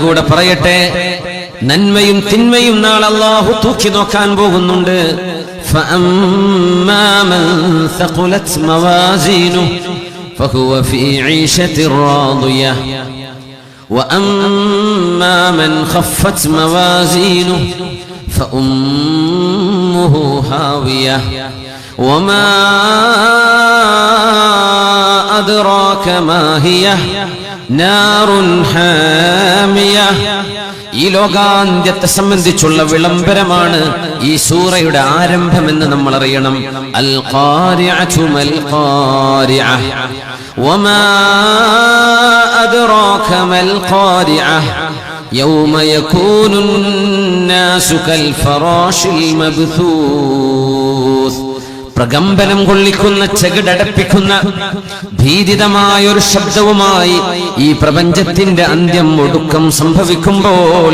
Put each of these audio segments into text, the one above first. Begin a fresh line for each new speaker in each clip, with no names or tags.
കൂടെ പറയട്ടെ, നന്മയും തിന്മയും നാളെ അല്ലാഹു തൂക്കി നോക്കാൻ പോകുന്നുണ്ട്. فأما من ثقلت موازينه فهو في عيشة راضية وأما من خفت موازينه فأمه هاوية وما أدراك ما هي نار حامية. ഈ ലോകാന്ത്യത്തെ സംബന്ധിച്ചുള്ള വിളംബരമാണ് ഈ സൂറയുടെ ആരംഭമെന്ന് നമ്മൾ അറിയണം. അൽ ഖാരിഅതു മൽ ഖാരിഅ വമാ അദ്റാക മൽ ഖാരിഅ യൗമ യകൂനുൻ നാസു കൽ ഫറാശിൽ മബ്ഥൂസ്. പ്രകമ്പനം കൊള്ളിക്കുന്ന, ചെകിടടപ്പിക്കുന്ന ഭീതിതമായൊരു ശബ്ദവുമായി ഈ പ്രപഞ്ചത്തിന്റെ അന്ത്യം, ഒടുക്കം സംഭവിക്കുമ്പോൾ,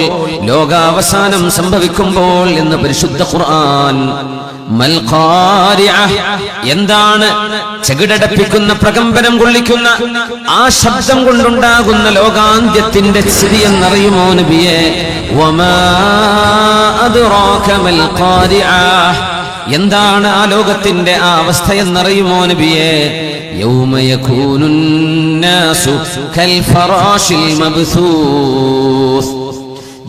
ലോകാവസാനം സംഭവിക്കുമ്പോൾ എന്ന് പരിശുദ്ധ ഖുർആൻ. മൽ ഖാരിഅ, എന്താണ് ചെകിടടപ്പിക്കുന്ന, പ്രകമ്പനം കൊള്ളിക്കുന്ന ആ ശബ്ദം കൊണ്ടുണ്ടാകുന്ന ലോകാന്ത്യത്തിന്റെ സ്ഥിതി എന്നറിയുമോ നബിയേ? വമാ അദ്റാക മൽ ഖാരിഅ, എന്താണ് ആ ലോകത്തിന്റെ ആ അവസ്ഥ എന്നറിയുമോ നബിയേ? യൗമ യകൂനുൻ നാസു കൽ ഫറാശിൽ മബ്ഥൂസ്.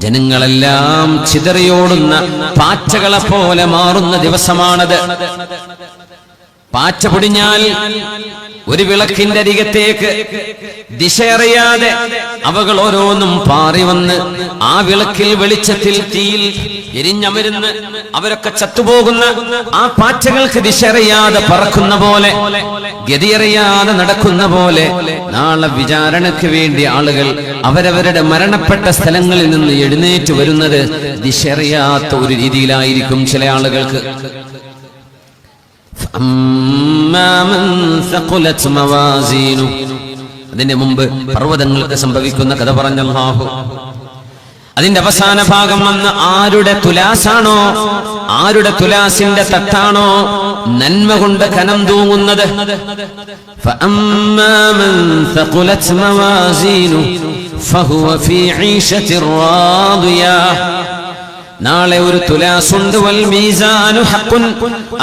ജനങ്ങളെല്ലാം ചിതറിയോടുന്ന പാറ്റകളെ പോലെ മാറുന്ന ദിവസമാണത്. പാറ്റ പൊടിഞ്ഞാൽ ഒരു വിളക്കിന്റെ അരികത്തേക്ക് ദിശയറിയാതെ അവകൾ ഓരോന്നും പാറി വന്ന് ആ വിളക്കിൽ, വെളിച്ചത്തിൽ, തീയിൽ എരിഞ്ഞമരുന്ന് അവരൊക്കെ ചത്തുപോകുന്ന ആ പാറ്റകൾക്ക് ദിശയറിയാതെ പറക്കുന്ന പോലെ, ഗതിയറിയാതെ നടക്കുന്ന പോലെ, നാളെ വിചാരണയ്ക്ക് വേണ്ടി ആളുകൾ അവരവരുടെ മരണപ്പെട്ട സ്ഥലങ്ങളിൽ നിന്ന് എഴുന്നേറ്റ് വരുന്നത് ദിശയറിയാത്ത ഒരു രീതിയിലായിരിക്കും ചില ആളുകൾക്ക്. അതിന്റെ മുമ്പ് പർവ്വതങ്ങൾക്ക് സംഭവിക്കുന്ന കഥ പറഞ്ഞ അല്ലാഹു അതിന്റെ അവസാന ഭാഗം വന്ന് ആരുടെ തുലാസാണോ, ആരുടെ തുലാസിന്റെ തട്ടാണോ നന്മ കൊണ്ട് കനം തൂങ്ങുന്നത്, فأما من ثقلت موازينه فهو في عيشة راضية. നാളെ ഒരു തുലാസുണ്ട്. വൽ മീസാനു ഹഖ്ഖുൻ,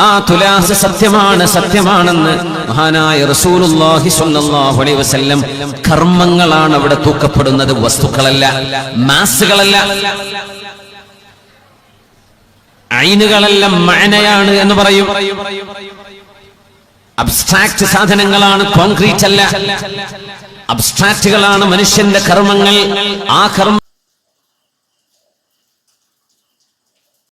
ആ തുലാസ് സത്യമാണ്, സത്യമാണെന്ന് മഹാനായ റസൂലുള്ളാഹി സ്വല്ലല്ലാഹു അലൈഹി വസല്ലം. കർമ്മങ്ങളാണ് അവിടെ തൂക്കപ്പെടുന്നത്, വസ്തുക്കളല്ല, മാസുകളല്ല, ഐനുകളല്ല, മഅനയാണ് എന്ന് പറയും. അബ്സ്ട്രാക്ട് സാധനങ്ങളാണ്, കോൺക്രീറ്റ് അല്ല. അബ്സ്ട്രാക്റ്റുകളാണ് മനുഷ്യന്റെ കർമ്മങ്ങൾ. ആ കർമ്മ